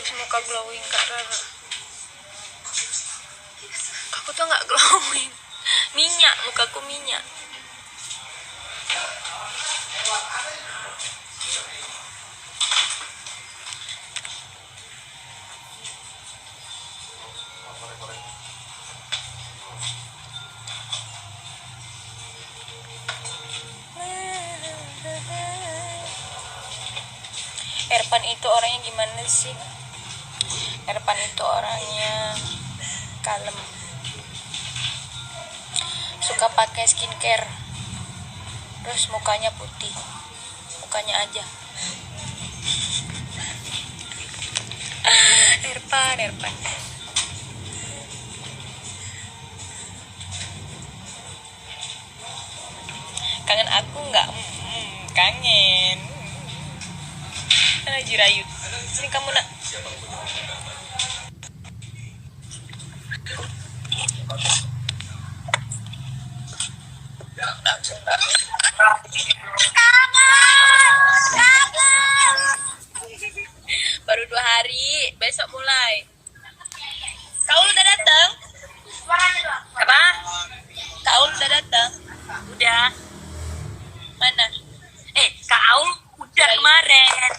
tips muka glowing Kak Rara. Aku tuh nggak glowing, minyak, mukaku minyak. Erpan itu orangnya gimana sih? Erpan itu orangnya kalem, suka pakai skincare, terus mukanya putih, mukanya aja. Erpan. Kangen aku nggak? Kangen. Jirayut. Sini kamu nak. Baru 2 hari, besok mulai. Kau udah datang? Apa? Kau udah datang? Udah. Mana? Kau udah kemarin.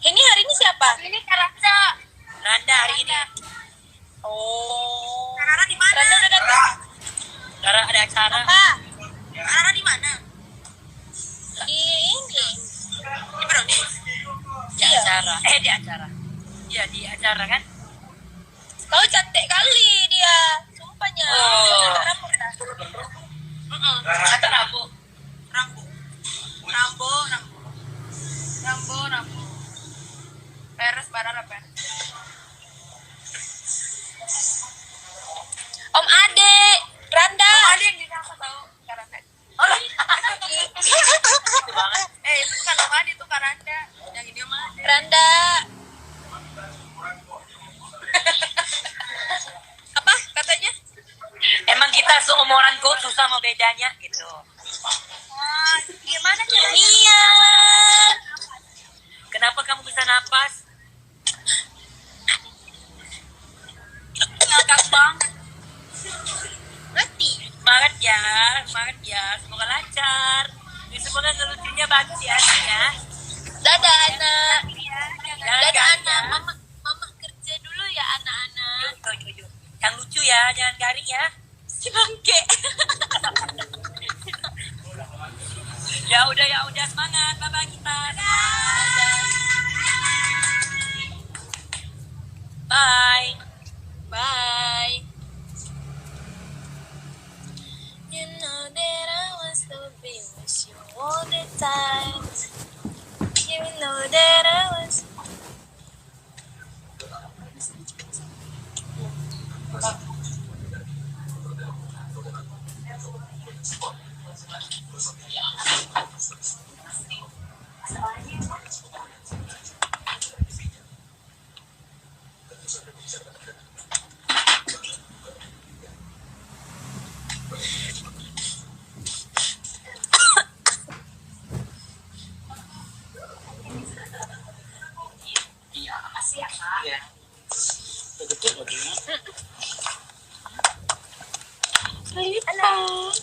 Ini hari ini siapa? Ini Randa hari ini. Oh. Rara di mana? Randa udah datang. Rara ada acara. Apa? Rara di mana? Di ini. Di Brownies. Di acara. Di acara. Iya, di acara kan? Kau cantik kali dia. Sumpahnya. Oh. Kata rambut. Rambut. Peres barang apa? Om Ade, Randa. Om Ade yang di aku tahu Karanda. Oh, itu banget. Itu bukan Om Ade, itu Karanda. Yang ini Om Ade. Randa. Apa katanya? Emang kita seumuran kok susah mau bedanya gitu. Gimana sih? Iya. Kenapa kamu bisa napas? Ngakak banget. Ngerti? Semangat ya. Semoga lancar. Semoga ngelucunya bagus ya. Dadah anak. Dadah anak. Mama kerja dulu ya anak-anak. Yuk. Yang lucu ya, jangan garing ya. Si bangke. Ya udah semangat. Bye kita. Bye. You know that I was to be with you all the time. You know that I was. Halo.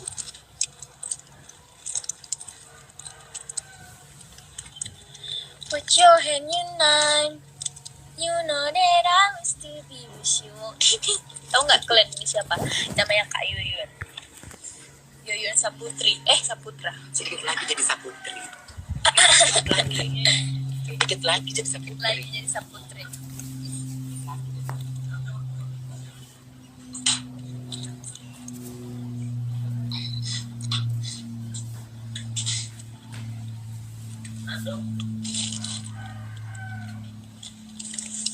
Put your hand in mine. You know that I was to be with you. Tahu nggak kalian ini siapa? Namanya Kak Yuyun. Yuyun Saputri. Saputra. Sedikit lagi jadi Saputri. Sedikit lagi jadi Saputri.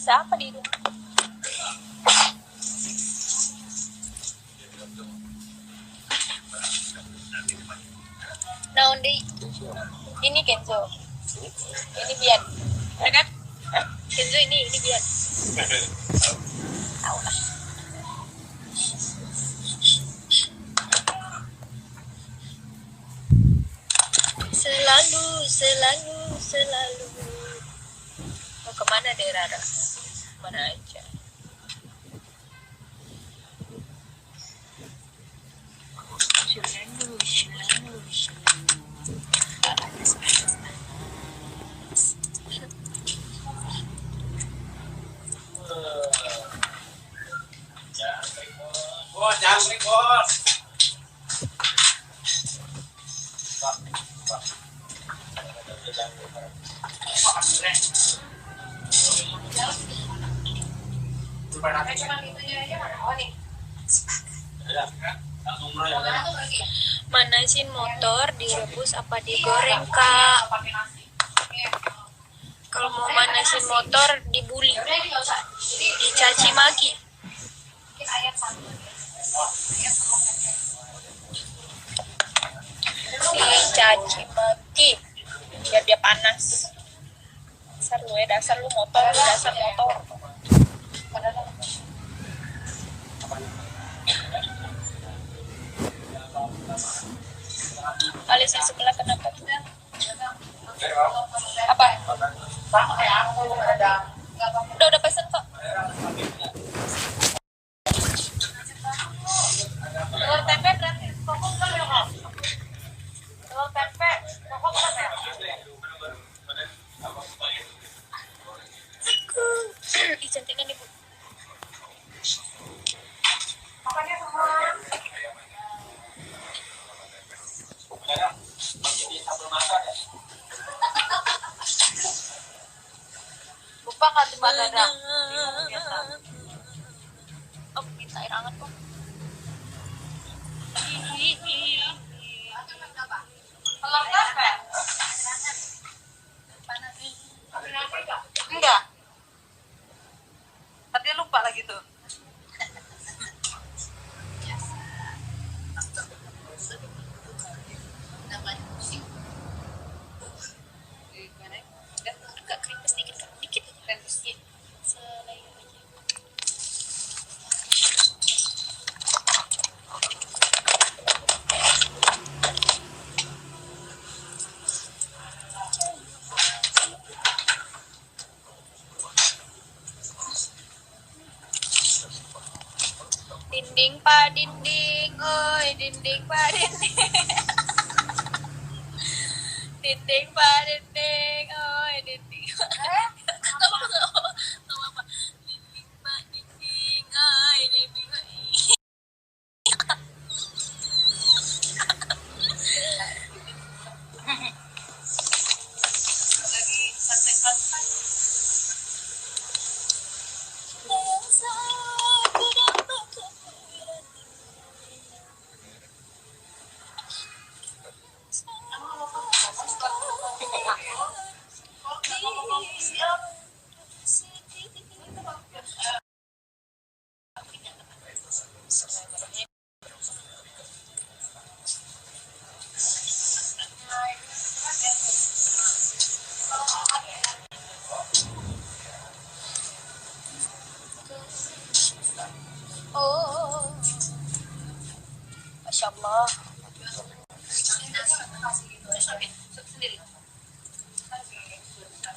Siapa di rumah? Nah, ini Kenzo. Ini Bian. Ya kan? Kenzo ini Bian. Tahu lah. Selalu. Mau kemana deh Rara? mana aja. Manasin motor direbus apa digoreng, Kak? Kalau mau manasin motor dibully, dicaci maki. Dicaci maki biar dia panas. Dasar lu motor, dasar motor. Alis yang sebelah kenapa? Apa? Udah pesen kok. Telur tempe berarti pokok belum ya kok? Telur tempe pokok belum ya? Ih, cantiknya nih, Bu. Makannya semua. Lupa nggak tuh Mbak Dada? Oh, minta air hangat kok. Telur tempe? Enggak. Tapi lupa lagi tuh. Agak krimis dikit, krimis ya. Selain aja. Dinding pak dinding, oi dinding pak dinding. Dinding pak dinding, oi dinding. Apa? Dinding pak dinding, oi dinding. Lagi santai-santai. Oh, Masya Allah.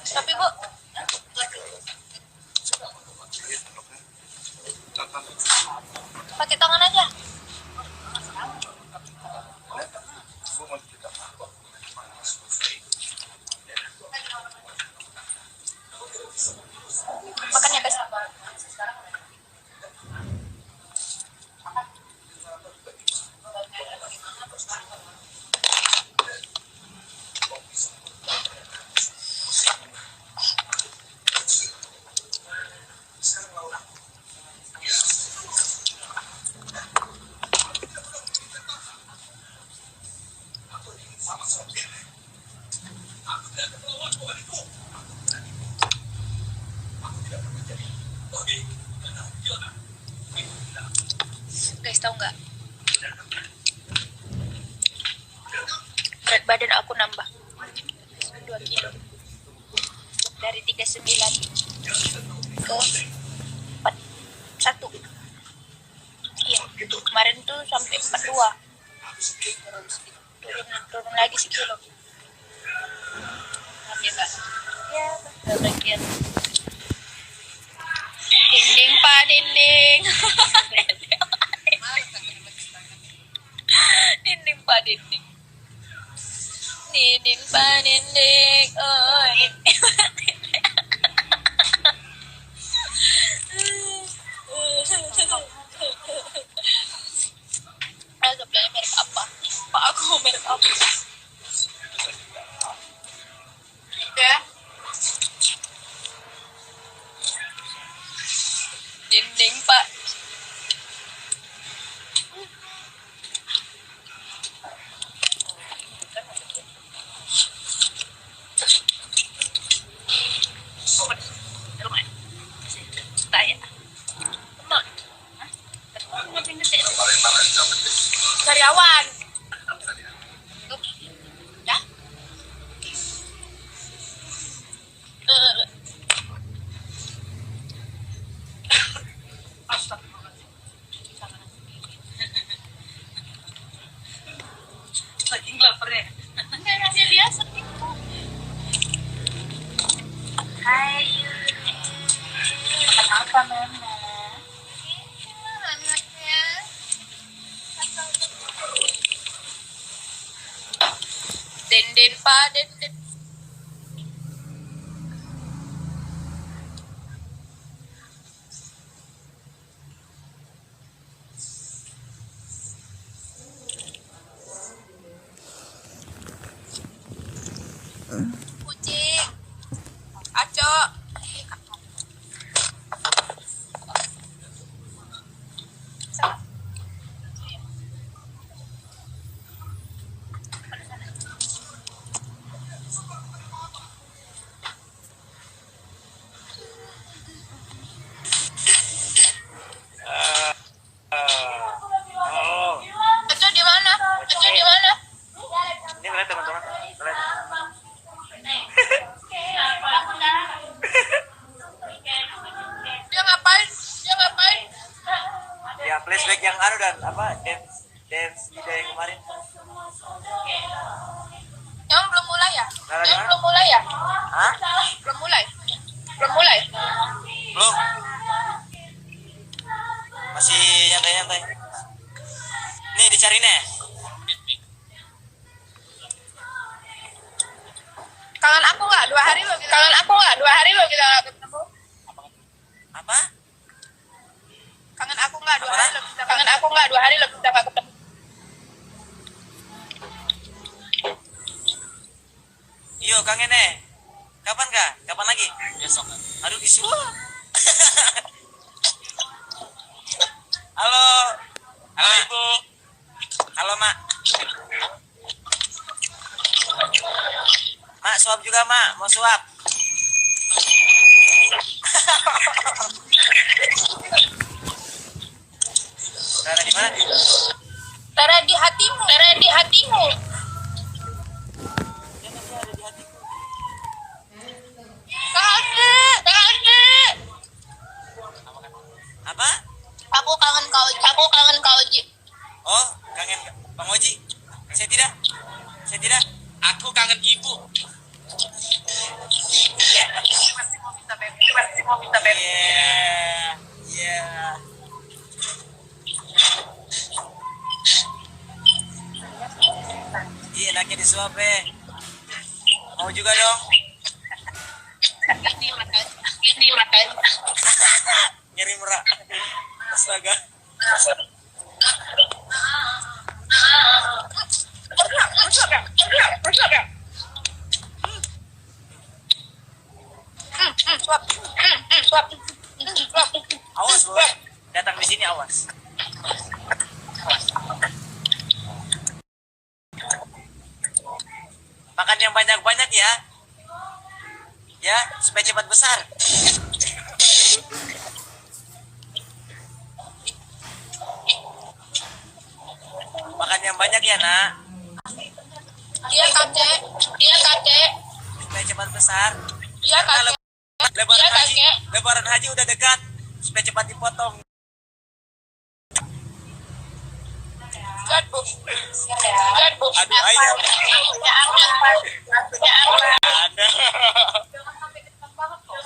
Tapi Bu, pakai tangan aja. Makannya guys. Guys, tahu nggak? Berat badan aku nambah 2 kilo dari 39 ke 41. Iya, kemarin tuh sampai 42. Turun lagi sekilo. Maaf ya Kak. Ya, bagian. pak dinding. Dinding pak dinding. Dinding pak dinding. Oh, dinding pak dinding. Sebenarnya merek apa? Pak aku merek apa? Ya. Dinding pak. Karyawan. Ya? Saking lapar ya. Enggak, nasi biasa. Hai. Apa mama? Den pak den. Kucing. Aco. Aco di mana? Aco di mana? Ini ngeliat teman-teman. Dia ngapain? Dia ngapain? Ya flashback yang anu dan apa dance video yang kemarin. Yang belum mulai ya? Nah, Yang belum mulai ya? Hah? Belum mulai. Belum mulai. Belum. Masih nyantai-nyantai. Nih dicari nih. Kangen aku nggak? 2 hari lo kita. Kangen aku nggak? 2 hari lo kita nggak ketemu. Apa? Kangen aku nggak? 2 hari lo kita. Kangen aku nggak? 2 hari lo kita nggak ketemu. Iyo kangen nih. Kapan kak? Kapan lagi? Besok. Aduh disuruh. Halo. Halo ibu. Halo mak. Mak suap juga mak. Mau suap? Tara di mana? Tara di hatimu. Tara di hatimu. Kakak. Apa? Aku kangen kau. Aku kangen kau Ji. Oh, kangen Bang Oji? Saya tidak. Saya tidak. Aku kangen ibu. Masih mau minta baby. Masih mau minta baby. Yeah. Yeah. Iya, enaknya disuap Mau juga dong. Ini makan. Ini makan. Nyeri merah. Astaga. Suap. Awas loh. Datang di sini awas. Makan yang banyak-banyak ya. Ya, supaya cepat besar. Makan yang banyak ya, Nak. Iya, Kakek. Iya, Kakek. Supaya cepat besar. Iya, Karena Kakek. Lebaran Iya, haji, Kakek. Lebaran haji udah dekat. Supaya cepat dipotong. Lihat, Bu. Lihat, Bu. Aduh, ayam. Ya, Ada. Jangan sampai ketekan banget kok.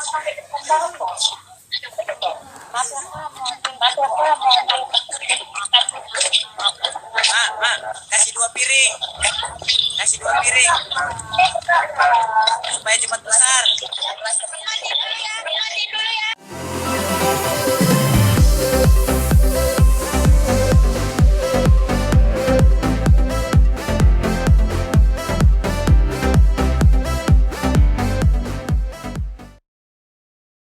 Mak, kasih 2 piring. Kasih 2 piring. Supaya cepat